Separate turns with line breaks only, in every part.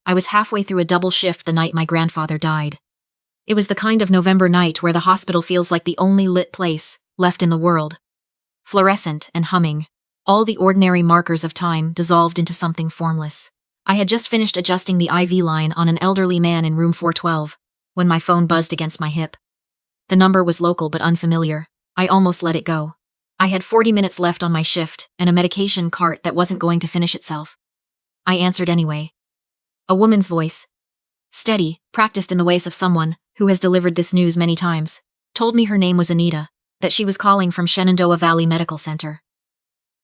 I was halfway through a double shift the night my grandfather died. It was the kind of November night where the hospital feels like the only lit place left in the world. Fluorescent and humming, all the ordinary markers of time dissolved into something formless. I had just finished adjusting the IV line on an elderly man in room 412 when my phone buzzed against my hip. The number was local but unfamiliar. I almost let it go. I had 40 minutes left on my shift and a medication cart that wasn't going to finish itself. I answered anyway. A woman's voice, steady, practiced in the ways of someone who has delivered this news many times, told me her name was Anita, that she was calling from Shenandoah Valley Medical Center.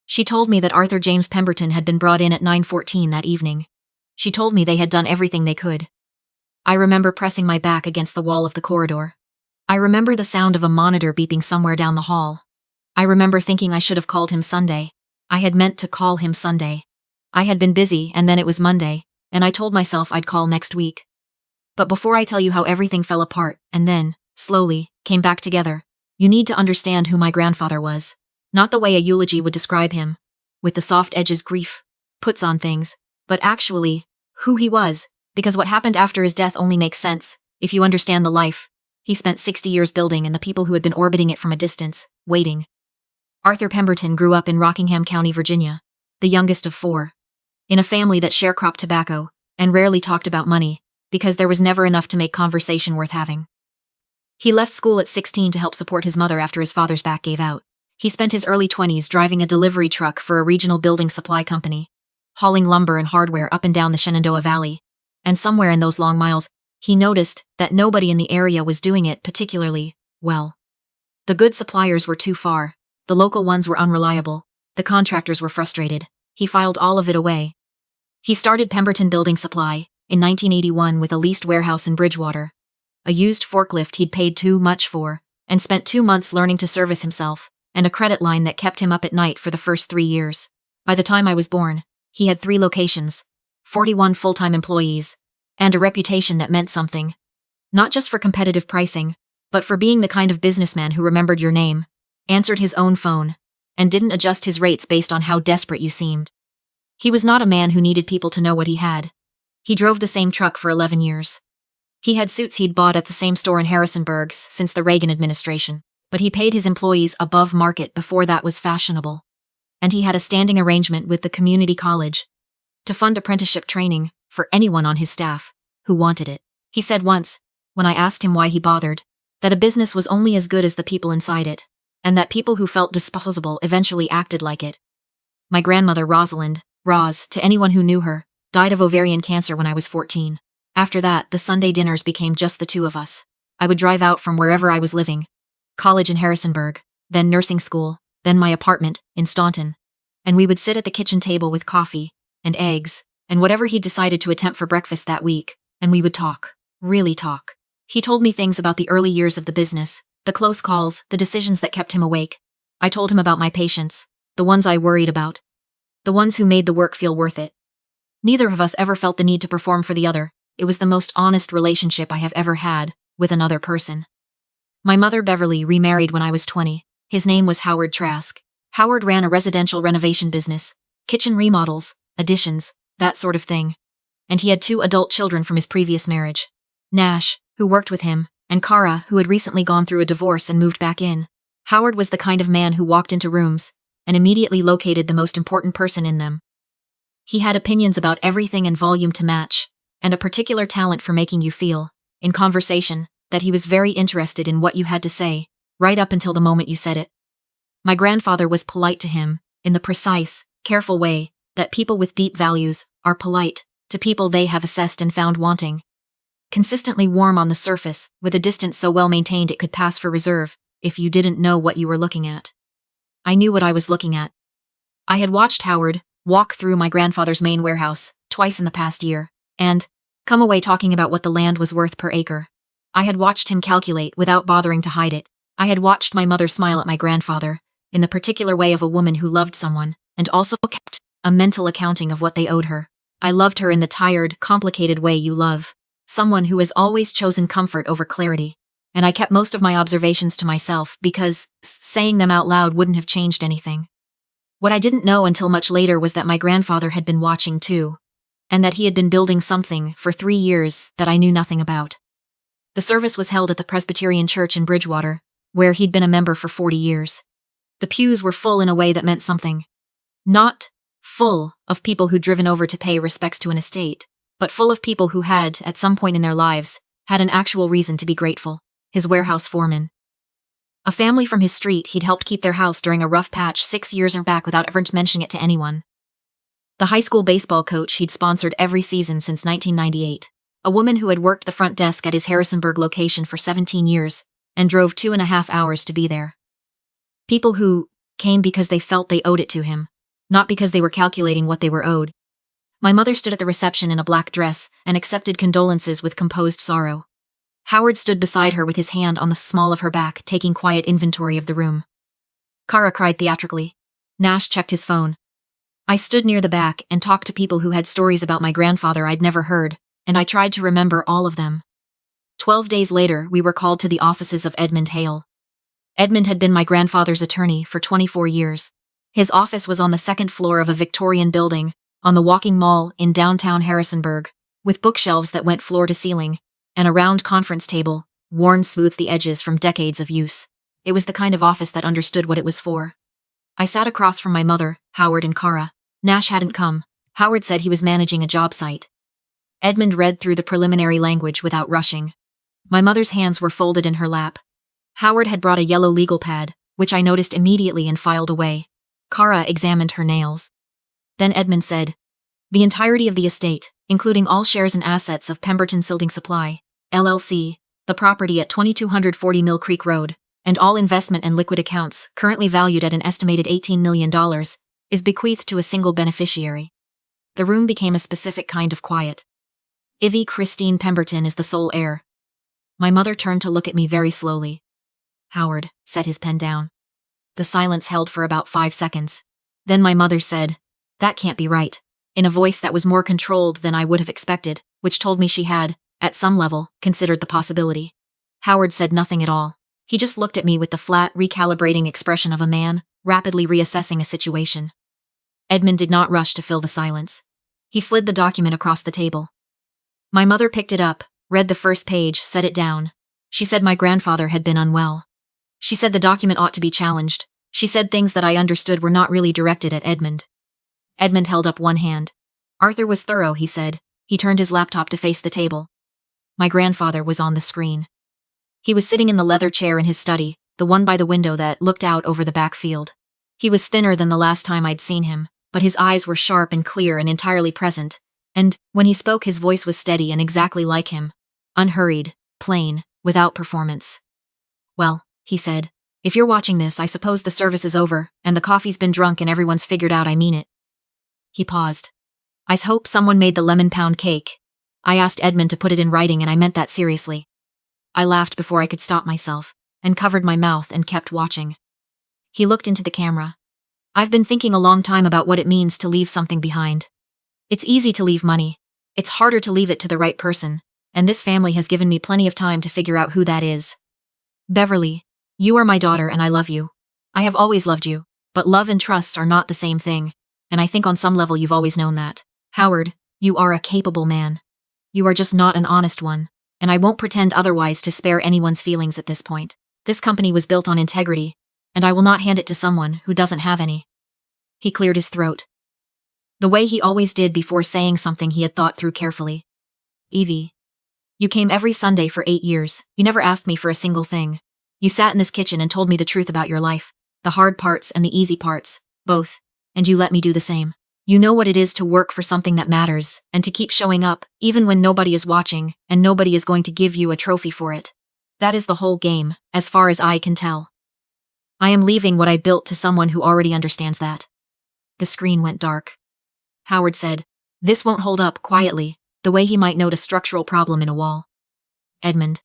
She told me that Arthur James Pemberton had been brought in at 9:14 that evening. She told me they had done everything they could. I remember pressing my back against the wall of the corridor. I remember the sound of a monitor beeping somewhere down the hall. I remember thinking I should have called him Sunday. I had meant to call him Sunday. I had been busy, and then it was Monday, and I told myself I'd call next week. But before I tell you how everything fell apart, and then, slowly, came back together, you need to understand who my grandfather was. Not the way a eulogy would describe him, with the soft edges grief puts on things, but actually, who he was, because what happened after his death only makes sense if you understand the life he spent 60 years building and the people who had been orbiting it from a distance, waiting. Arthur Pemberton grew up in Rockingham County, Virginia, the youngest of 4, in a family that sharecropped tobacco and rarely talked about money, because there was never enough to make conversation worth having. He left school at 16 to help support his mother after his father's back gave out. He spent his early 20s driving a delivery truck for a regional building supply company, hauling lumber and hardware up and down the Shenandoah Valley, and somewhere in those long miles, he noticed that nobody in the area was doing it particularly well. The good suppliers were too far, the local ones were unreliable, the contractors were frustrated. He filed all of it away. He started Pemberton Building Supply in 1981 with a leased warehouse in Bridgewater, a used forklift he'd paid too much for, and spent 2 months learning to service himself, and a credit line that kept him up at night for the first 3 years. By the time I was born, he had 3 locations, 41 full-time employees, and a reputation that meant something. Not just for competitive pricing, but for being the kind of businessman who remembered your name, answered his own phone, and didn't adjust his rates based on how desperate you seemed. He was not a man who needed people to know what he had. He drove the same truck for 11 years. He had suits he'd bought at the same store in Harrisonburg's since the Reagan administration, but he paid his employees above market before that was fashionable. And he had a standing arrangement with the community college to fund apprenticeship training for anyone on his staff who wanted it. He said once, when I asked him why he bothered, that a business was only as good as the people inside it, and that people who felt disposable eventually acted like it. My grandmother Rosalind, Roz, to anyone who knew her, died of ovarian cancer when I was 14. After that, the Sunday dinners became just the 2 of us. I would drive out from wherever I was living, college in Harrisonburg, then nursing school, then my apartment in Staunton, and we would sit at the kitchen table with coffee and eggs and whatever he decided to attempt for breakfast that week, and we would talk, really talk. He told me things about the early years of the business, the close calls, the decisions that kept him awake. I told him about my patients, the ones I worried about, the ones who made the work feel worth it. Neither of us ever felt the need to perform for the other. It was the most honest relationship I have ever had with another person. My mother Beverly remarried when I was 20. His name was Howard Trask. Howard ran a residential renovation business, kitchen remodels, additions, that sort of thing. And he had 2 adult children from his previous marriage. Nash, who worked with him, and Kara, who had recently gone through a divorce and moved back in. Howard was the kind of man who walked into rooms and immediately located the most important person in them. He had opinions about everything and volume to match, and a particular talent for making you feel, in conversation, that he was very interested in what you had to say, right up until the moment you said it. My grandfather was polite to him, in the precise, careful way that people with deep values are polite to people they have assessed and found wanting. Consistently warm on the surface, with a distance so well maintained it could pass for reserve if you didn't know what you were looking at. I knew what I was looking at. I had watched Howard walk through my grandfather's main warehouse twice in the past year, and come away talking about what the land was worth per acre. I had watched him calculate without bothering to hide it. I had watched my mother smile at my grandfather, in the particular way of a woman who loved someone, and also kept a mental accounting of what they owed her. I loved her in the tired, complicated way you love someone who has always chosen comfort over clarity, and I kept most of my observations to myself because saying them out loud wouldn't have changed anything. What I didn't know until much later was that my grandfather had been watching too, and that he had been building something for 3 years that I knew nothing about. The service was held at the Presbyterian Church in Bridgewater, where he'd been a member for 40 years. The pews were full in a way that meant something. Not full of people who'd driven over to pay respects to an estate, but full of people who had, at some point in their lives, had an actual reason to be grateful. His warehouse foreman. A family from his street he'd helped keep their house during a rough patch 6 years back without ever mentioning it to anyone. The high school baseball coach he'd sponsored every season since 1998. A woman who had worked the front desk at his Harrisonburg location for 17 years and drove 2.5 hours to be there. People who came because they felt they owed it to him, not because they were calculating what they were owed. My mother stood at the reception in a black dress and accepted condolences with composed sorrow. Howard stood beside her with his hand on the small of her back, taking quiet inventory of the room. Kara cried theatrically. Nash checked his phone. I stood near the back and talked to people who had stories about my grandfather I'd never heard, and I tried to remember all of them. 12 days later, we were called to the offices of Edmund Hale. Edmund had been my grandfather's attorney for 24 years. His office was on the second floor of a Victorian building, on the Walking Mall in downtown Harrisonburg, with bookshelves that went floor to ceiling, and a round conference table, worn smooth the edges from decades of use. It was the kind of office that understood what it was for. I sat across from my mother, Howard, and Kara. Nash hadn't come. Howard said he was managing a job site. Edmund read through the preliminary language without rushing. My mother's hands were folded in her lap. Howard had brought a yellow legal pad, which I noticed immediately and filed away. Kara examined her nails. Then Edmund said, the entirety of the estate, including all shares and assets of Pemberton Silding Supply, LLC, the property at 2240 Mill Creek Road, and all investment and liquid accounts, currently valued at an estimated $18 million, is bequeathed to a single beneficiary. The room became a specific kind of quiet. Ivy Christine Pemberton is the sole heir. My mother turned to look at me very slowly. Howard set his pen down. The silence held for about 5 seconds. Then my mother said, that can't be right, in a voice that was more controlled than I would have expected, which told me she had, at some level, considered the possibility. Howard said nothing at all. He just looked at me with the flat, recalibrating expression of a man, rapidly reassessing a situation. Edmund did not rush to fill the silence. He slid the document across the table. My mother picked it up, read the first page, set it down. She said my grandfather had been unwell. She said the document ought to be challenged. She said things that I understood were not really directed at Edmund. Edmund held up one hand. Arthur was thorough, he said. He turned his laptop to face the table. My grandfather was on the screen. He was sitting in the leather chair in his study, the one by the window that looked out over the back field. He was thinner than the last time I'd seen him, but his eyes were sharp and clear and entirely present, and, when he spoke, his voice was steady and exactly like him. Unhurried, plain, without performance. Well, he said, if you're watching this, I suppose the service is over, and the coffee's been drunk and everyone's figured out I mean it. He paused. I hope someone made the lemon pound cake. I asked Edmund to put it in writing, and I meant that seriously. I laughed before I could stop myself, and covered my mouth and kept watching. He looked into the camera. I've been thinking a long time about what it means to leave something behind. It's easy to leave money. It's harder to leave it to the right person, and this family has given me plenty of time to figure out who that is. Beverly, you are my daughter and I love you. I have always loved you, but love and trust are not the same thing, and I think on some level you've always known that. Howard, you are a capable man. You are just not an honest one, and I won't pretend otherwise to spare anyone's feelings at this point. This company was built on integrity, and I will not hand it to someone who doesn't have any. He cleared his throat. The way he always did before saying something he had thought through carefully. Evie, you came every Sunday for 8 years. You never asked me for a single thing. You sat in this kitchen and told me the truth about your life, the hard parts and the easy parts, both, and you let me do the same. You know what it is to work for something that matters, and to keep showing up, even when nobody is watching, and nobody is going to give you a trophy for it. That is the whole game, as far as I can tell. I am leaving what I built to someone who already understands that. The screen went dark. Howard said, this won't hold up, quietly, the way he might note a structural problem in a wall. Edmund.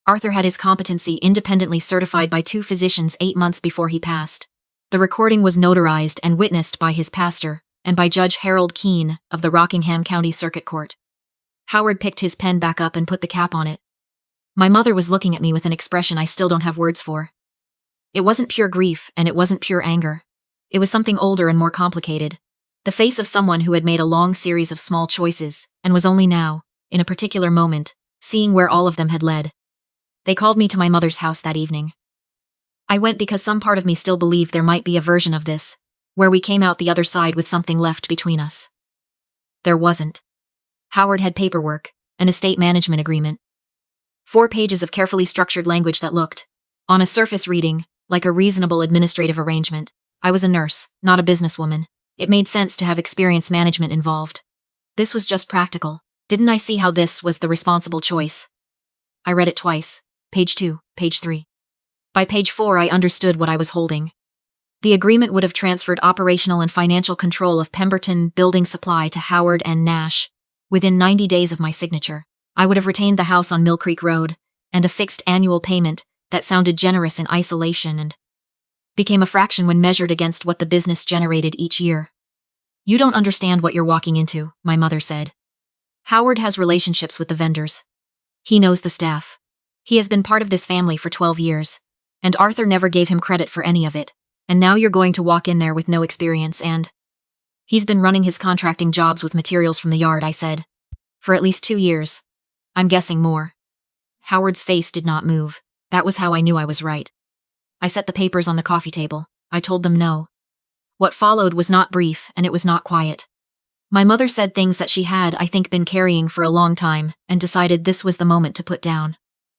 Arthur had his competency independently certified by 2 physicians 8 months before he passed. The recording was notarized and witnessed by his pastor, and by Judge Harold Keene of the Rockingham County Circuit Court. Howard picked his pen back up and put the cap on it. My mother was looking at me with an expression I still don't have words for. It wasn't pure grief, and it wasn't pure anger. It was something older and more complicated. The face of someone who had made a long series of small choices, and was only now, in a particular moment, seeing where all of them had led. They called me to my mother's house that evening. I went because some part of me still believed there might be a version of this, where we came out the other side with something left between us. There wasn't. Howard had paperwork, an estate management agreement. 4 pages of carefully structured language that looked, on a surface reading, like a reasonable administrative arrangement. I was a nurse, not a businesswoman. It made sense to have experience management involved. This was just practical. Didn't I see how this was the responsible choice? I read it twice. Page 2, page 3. By page 4 I understood what I was holding. The agreement would have transferred operational and financial control of Pemberton Building Supply to Howard and Nash. Within 90 days of my signature, I would have retained the house on Mill Creek Road, and a fixed annual payment that sounded generous in isolation and became a fraction when measured against what the business generated each year. You don't understand what you're walking into, my mother said. Howard has relationships with the vendors. He knows the staff. He has been part of this family for 12 years, and Arthur never gave him credit for any of it, and now you're going to walk in there with no experience and… He's been running his contracting jobs with materials from the yard, I said. For at least 2 years. I'm guessing more. Howard's face did not move. That was how I knew I was right. I set the papers on the coffee table. I told them no. What followed was not brief, and it was not quiet. My mother said things that she had, I think, been carrying for a long time, and decided this was the moment to put down.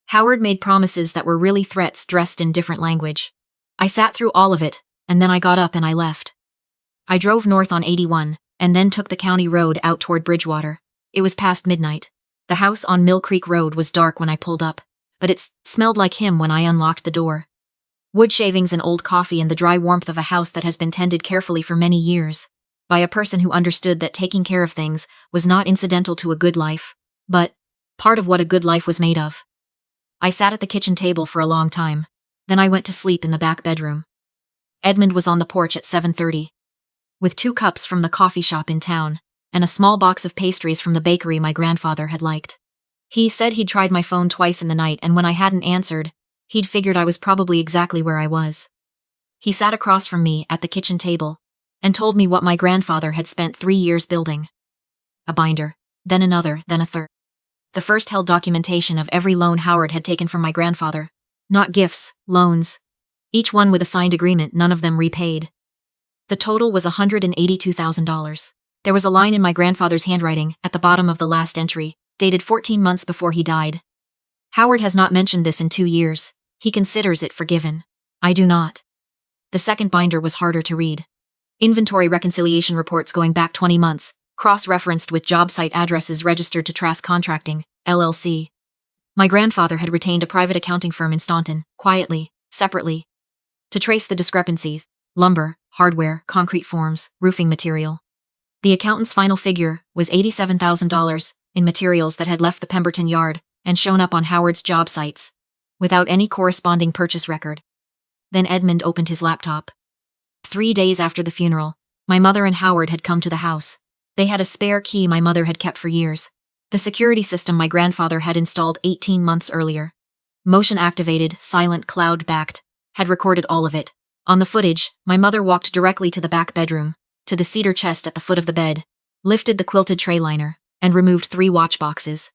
Howard made promises that were really threats dressed in different language. I sat through all of it, and then I got up and I left. I drove north on 81, and then took the county road out toward Bridgewater. It was past midnight. The house on Mill Creek Road was dark when I pulled up, but it smelled like him when I unlocked the door. Wood shavings and old coffee and the dry warmth of a house that has been tended carefully for many years, by a person who understood that taking care of things was not incidental to a good life, but part of what a good life was made of. I sat at the kitchen table for a long time. Then I went to sleep in the back bedroom. Edmund was on the porch at 7:30, with 2 cups from the coffee shop in town, and a small box of pastries from the bakery my grandfather had liked. He said he'd tried my phone twice in the night, and when I hadn't answered, he'd figured I was probably exactly where I was. He sat across from me at the kitchen table and told me what my grandfather had spent 3 years building. A binder, then another, then a third. The first held documentation of every loan Howard had taken from my grandfather. Not gifts, loans. Each one with a signed agreement, none of them repaid. The total was $182,000. There was a line in my grandfather's handwriting at the bottom of the last entry, dated 14 months before he died. Howard has not mentioned this in 2 years. He considers it forgiven. I do not. The second binder was harder to read. Inventory reconciliation reports going back 20 months, cross-referenced with job site addresses registered to Trask Contracting, LLC. My grandfather had retained a private accounting firm in Staunton, quietly, separately, to trace the discrepancies: lumber, hardware, concrete forms, roofing material. The accountant's final figure was $87,000 in materials that had left the Pemberton yard and shown up on Howard's job sites, without any corresponding purchase record. Then Edmund opened his laptop. 3 days after the funeral, my mother and Howard had come to the house. They had a spare key my mother had kept for years. The security system my grandfather had installed 18 months earlier. Motion-activated, silent, cloud-backed, had recorded all of it. On the footage, my mother walked directly to the back bedroom, to the cedar chest at the foot of the bed, lifted the quilted tray liner, and removed 3 watch boxes.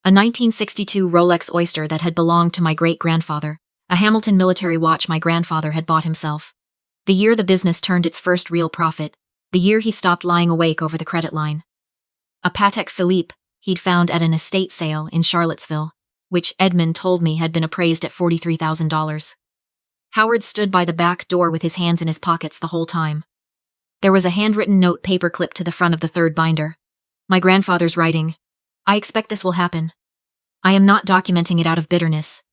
A 1962 Rolex Oyster that had belonged to my great-grandfather, a Hamilton military watch my grandfather had bought himself. The year the business turned its first real profit, the year he stopped lying awake over the credit line. A Patek Philippe he'd found at an estate sale in Charlottesville, which Edmund told me had been appraised at $43,000. Howard stood by the back door with his hands in his pockets the whole time. There was a handwritten note paper clipped to the front of the third binder. My grandfather's writing. I expect this will happen. I am not documenting it out of bitterness.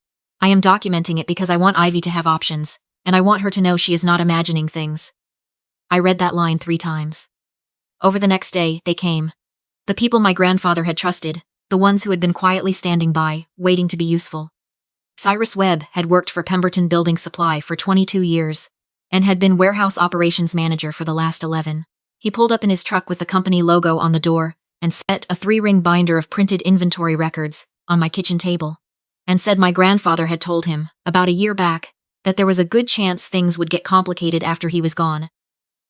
I am documenting it because I want Ivy to have options, and I want her to know she is not imagining things. I read that line 3 times. Over the next day, they came. The people my grandfather had trusted, the ones who had been quietly standing by, waiting to be useful. Cyrus Webb had worked for Pemberton Building Supply for 22 years, and had been warehouse operations manager for the last 11. He pulled up in his truck with the company logo on the door, and set a 3-ring binder of printed inventory records on my kitchen table, and said my grandfather had told him, about a year back, that there was a good chance things would get complicated after he was gone,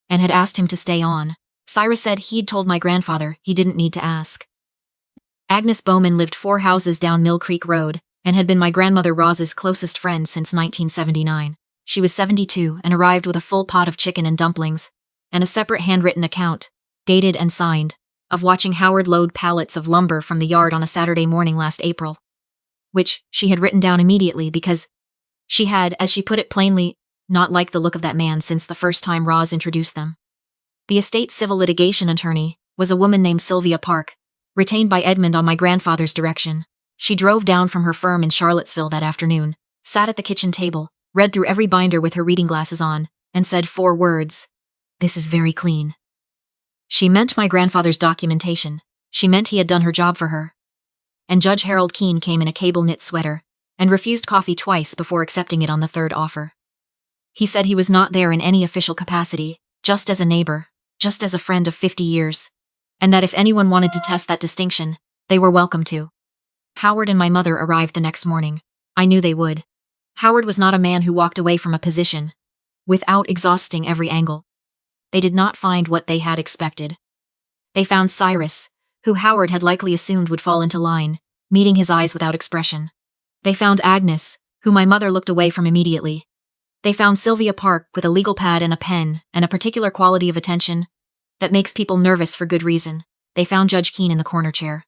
and had asked him to stay on. Cyrus said he'd told my grandfather he didn't need to ask. Agnes Bowman lived 4 houses down Mill Creek Road and had been my grandmother Roz's closest friend since 1979. She was 72 and arrived with a full pot of chicken and dumplings, and a separate handwritten account, dated and signed, of watching Howard load pallets of lumber from the yard on a Saturday morning last April, which she had written down immediately because she had, as she put it plainly, not liked the look of that man since the first time Roz introduced them. The estate's civil litigation attorney was a woman named Sylvia Park, retained by Edmund on my grandfather's direction. She drove down from her firm in Charlottesville that afternoon, sat at the kitchen table, read through every binder with her reading glasses on, and said 4 words. "This is very clean." She meant my grandfather's documentation. She meant he had done her job for her. And Judge Harold Keene came in a cable knit sweater and refused coffee twice before accepting it on the 3rd offer. He said he was not there in any official capacity, just as a neighbor, just as a friend of 50 years, and that if anyone wanted to test that distinction, they were welcome to. Howard and my mother arrived the next morning. I knew they would. Howard was not a man who walked away from a position without exhausting every angle. They did not find what they had expected. They found Cyrus, who Howard had likely assumed would fall into line, meeting his eyes without expression. They found Agnes, who my mother looked away from immediately. They found Sylvia Park with a legal pad and a pen and a particular quality of attention that makes people nervous for good reason. They found Judge Keene in the corner chair.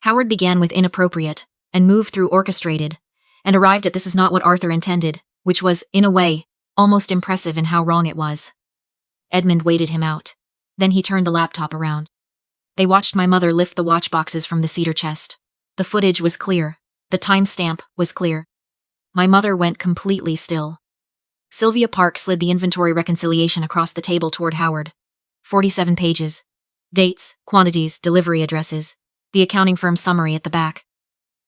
Howard began with inappropriate and moved through orchestrated and arrived at this is not what Arthur intended, which was, in a way, almost impressive in how wrong it was. Edmund waited him out. Then he turned the laptop around. They watched my mother lift the watch boxes from the cedar chest. The footage was clear. The timestamp was clear. My mother went completely still. Sylvia Park slid the inventory reconciliation across the table toward Howard. 47 pages. Dates, quantities, delivery addresses. The accounting firm summary at the back.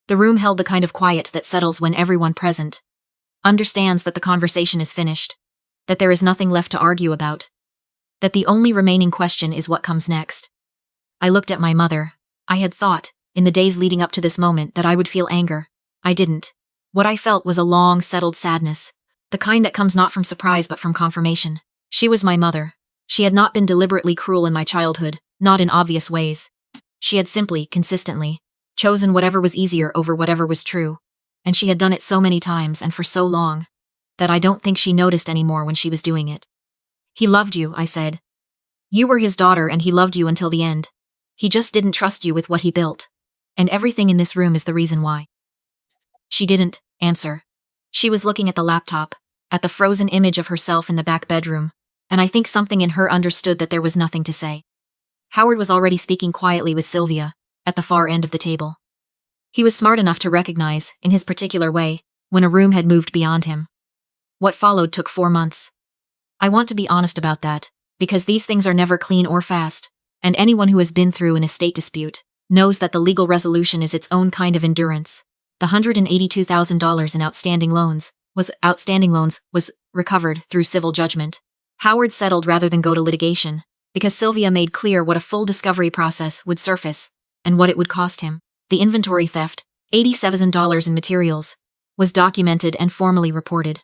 The room held the kind of quiet that settles when everyone present understands that the conversation is finished, that there is nothing left to argue about, that the only remaining question is what comes next. I looked at my mother. I had thought, in the days leading up to this moment, that I would feel anger. I didn't. What I felt was a long, settled sadness, the kind that comes not from surprise but from confirmation. She was my mother. She had not been deliberately cruel in my childhood, not in obvious ways. She had simply, consistently, chosen whatever was easier over whatever was true, and she had done it so many times and for so long that I don't think she noticed anymore when she was doing it. "He loved you," I said. "You were his daughter and he loved you until the end. He just didn't trust you with what he built. And everything in this room is the reason why." She didn't answer. She was looking at the laptop, at the frozen image of herself in the back bedroom, and I think something in her understood that there was nothing to say. Howard was already speaking quietly with Sylvia, at the far end of the table. He was smart enough to recognize, in his particular way, when a room had moved beyond him. What followed took 4 months. I want to be honest about that, because these things are never clean or fast, and anyone who has been through an estate dispute knows that the legal resolution is its own kind of endurance. The $182,000 in outstanding loans was recovered through civil judgment. Howard settled rather than go to litigation, because Sylvia made clear what a full discovery process would surface and what it would cost him. The inventory theft, $87 in materials, was documented and formally reported.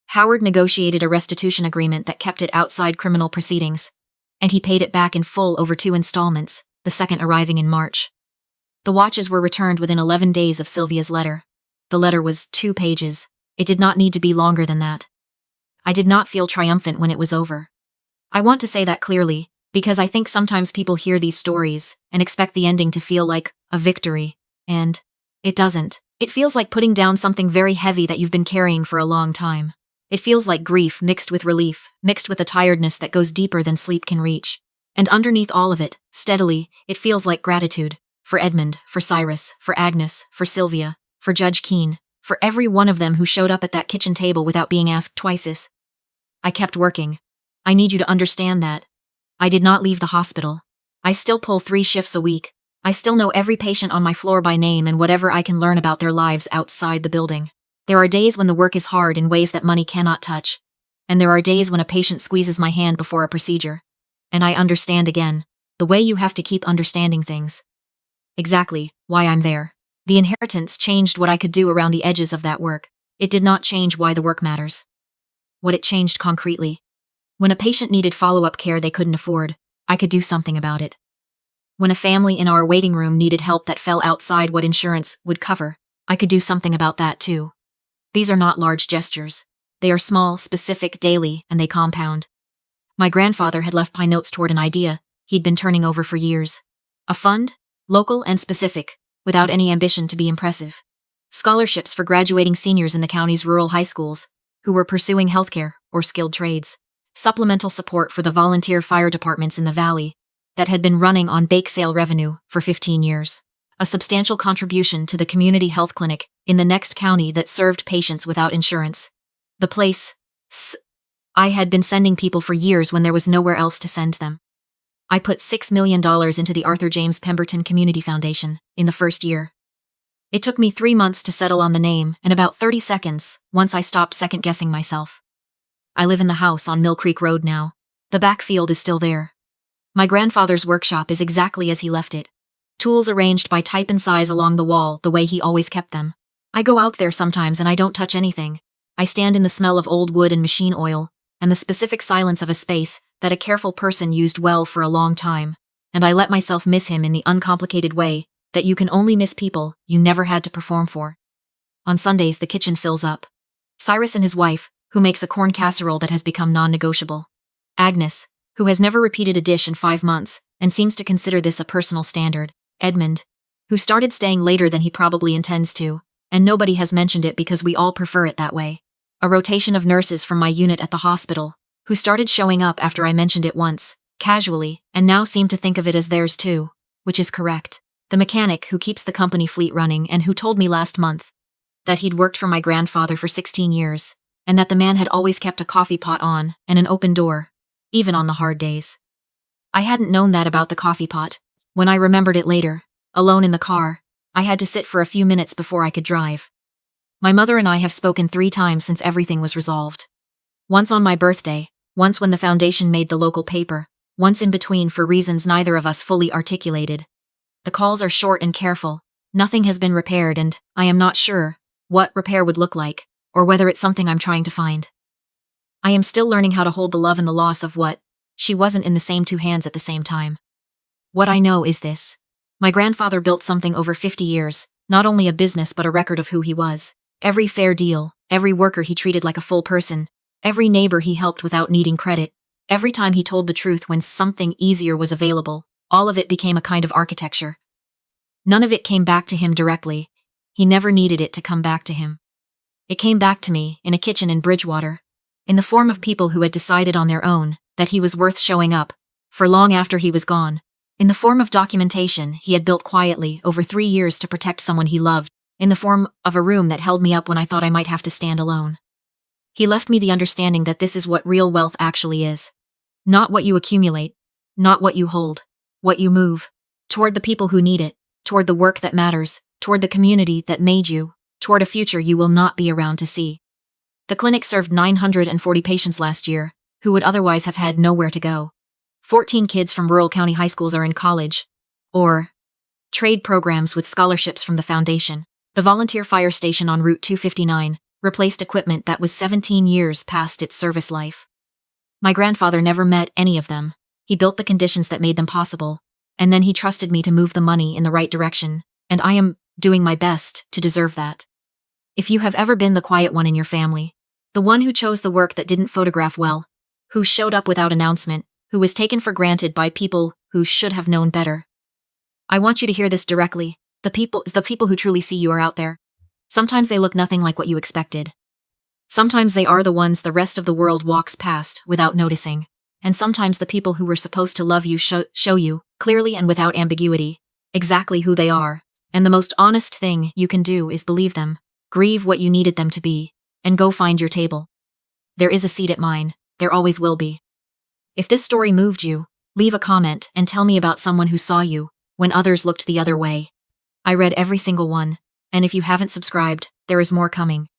Howard negotiated a restitution agreement that kept it outside criminal proceedings, and he paid it back in full over 2 installments, the second arriving in March. The watches were returned within 11 days of Sylvia's letter. The letter was 2 pages. It did not need to be longer than that. I did not feel triumphant when it was over. I want to say that clearly, because I think sometimes people hear these stories and expect the ending to feel like a victory, and it doesn't. It feels like putting down something very heavy that you've been carrying for a long time. It feels like grief mixed with relief, mixed with a tiredness that goes deeper than sleep can reach. And underneath all of it, steadily, it feels like gratitude. For Edmund, for Cyrus, for Agnes, for Sylvia, for Judge Keene, for every one of them who showed up at that kitchen table without being asked twice. I kept working. I need you to understand that. I did not leave the hospital. I still pull 3 shifts a week. I still know every patient on my floor by name and whatever I can learn about their lives outside the building. There are days when the work is hard in ways that money cannot touch. And there are days when a patient squeezes my hand before a procedure. And I understand again, the way you have to keep understanding things. Exactly why I'm there. The inheritance changed what I could do around the edges of that work. It did not change why the work matters. What it changed concretely. When a patient needed follow-up care they couldn't afford, I could do something about it. When a family in our waiting room needed help that fell outside what insurance would cover, I could do something about that too. These are not large gestures. They are small, specific, daily, and they compound. My grandfather had left my notes toward an idea he'd been turning over for years. A fund, local and specific, without any ambition to be impressive. Scholarships for graduating seniors in the county's rural high schools who were pursuing healthcare or skilled trades. Supplemental support for the volunteer fire departments in the valley that had been running on bake sale revenue for 15 years. A substantial contribution to the community health clinic in the next county that served patients without insurance. The place I had been sending people for years when there was nowhere else to send them. I put $6 million into the Arthur James Pemberton Community Foundation in the first year. It took me 3 months to settle on the name and about 30 seconds once I stopped second-guessing myself. I live in the house on Mill Creek Road now. The backfield is still there. My grandfather's workshop is exactly as he left it. Tools arranged by type and size along the wall the way he always kept them. I go out there sometimes and I don't touch anything. I stand in the smell of old wood and machine oil, and the specific silence of a space that a careful person used well for a long time, and I let myself miss him in the uncomplicated way that you can only miss people you never had to perform for. On Sundays the kitchen fills up. Cyrus and his wife, who makes a corn casserole that has become non-negotiable. Agnes, who has never repeated a dish in 5 months and seems to consider this a personal standard. Edmund, who started staying later than he probably intends to, and nobody has mentioned it because we all prefer it that way. A rotation of nurses from my unit at the hospital, who started showing up after I mentioned it once, casually, and now seem to think of it as theirs too, which is correct. The mechanic who keeps the company fleet running and who told me last month that he'd worked for my grandfather for 16 years, and that the man had always kept a coffee pot on and an open door, even on the hard days. I hadn't known that about the coffee pot. When I remembered it later, alone in the car, I had to sit for a few minutes before I could drive. My mother and I have spoken 3 times since everything was resolved. Once on my birthday, once when the foundation made the local paper, once in between for reasons neither of us fully articulated. The calls are short and careful. Nothing has been repaired and I am not sure what repair would look like, or whether it's something I'm trying to find. I am still learning how to hold the love and the loss of what she wasn't in the same 2 hands at the same time. What I know is this. My grandfather built something over 50 years, not only a business but a record of who he was. Every fair deal, every worker he treated like a full person, every neighbor he helped without needing credit, every time he told the truth when something easier was available, all of it became a kind of architecture. None of it came back to him directly. He never needed it to come back to him. It came back to me in a kitchen in Bridgewater, in the form of people who had decided on their own that he was worth showing up for long after he was gone, in the form of documentation he had built quietly over 3 years to protect someone he loved, in the form of a room that held me up when I thought I might have to stand alone. He left me the understanding that this is what real wealth actually is. Not what you accumulate, not what you hold, what you move, toward the people who need it, toward the work that matters, toward the community that made you, toward a future you will not be around to see. The clinic served 940 patients last year, who would otherwise have had nowhere to go. 14 kids from rural county high schools are in college, or trade programs with scholarships from the foundation. The volunteer fire station on Route 259 replaced equipment that was 17 years past its service life. My grandfather never met any of them. He built the conditions that made them possible, and then he trusted me to move the money in the right direction, and I am doing my best to deserve that. If you have ever been the quiet one in your family, the one who chose the work that didn't photograph well, who showed up without announcement, who was taken for granted by people who should have known better, I want you to hear this directly. The people who truly see you are out there. Sometimes they look nothing like what you expected. Sometimes they are the ones the rest of the world walks past without noticing. And sometimes the people who were supposed to love you show you, clearly and without ambiguity, exactly who they are. And the most honest thing you can do is believe them, grieve what you needed them to be, and go find your table. There is a seat at mine. There always will be. If this story moved you, leave a comment and tell me about someone who saw you when others looked the other way. I read every single one, and if you haven't subscribed, there is more coming.